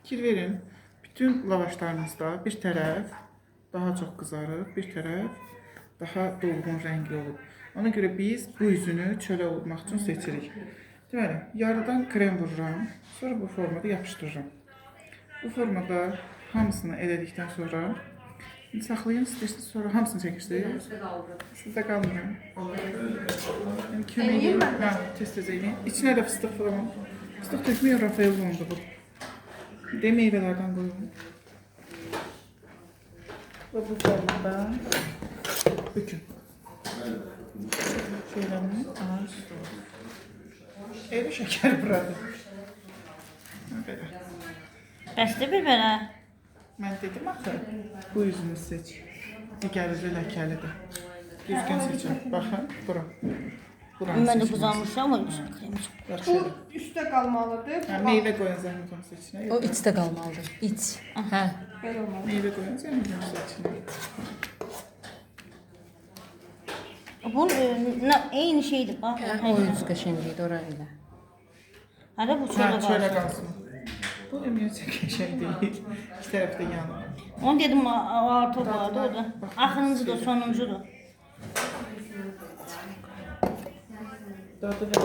fikir verin. Bütün lavaşlarınızda bir tərəf daha çox qızarıb, bir tərəf daha dolğun rəngli olub. Ona görə biz bu üzünü çölə olmaq üçün seçirik. Deməli, yarıdan krem vururam, sonra bu formada yapışdırıram. Bu formada hamısını elədikdən sonra saxlayın, istəyirsiniz, sonra hamısını çəkirsiniz. Sizdə qalmır. Yəni köməyi, tez-tez eləyin. İçinə də fıstıq falan. Fıstıq tökməyin, Rafael olundu bu. De meyvələrdən qoyun. Və bu formada bükün. Şeylərini ağac. Evi şəkər buradır. Belə. Bəsdir bir belə. Mən dedim axı, bu üzünü seç. Digəri ləkəlidir. Düzgün seçin. Baxın, bura. Mən də qızarmışam, o kremi çox. Yaxşı. Bu üstə qalmalıdır. Meyvə qoyun zəhmət olsun içinə. O içdə qalmalıdır. İç. Hə. Belə olmalı. Meyvə qoyun zəhmət olsun içinə. Bu eyni şeydir, bax. O üz qəşənglikdir, ora elə. Hələ bu Ha, çölə çölə qalsın. qalsın. Bu ümumiyyətlə qəşəng deyil. İki tərəfdə yanır. Onu dedim, artı vardı orada. Axırıncıdır, sonuncudur. Dadı və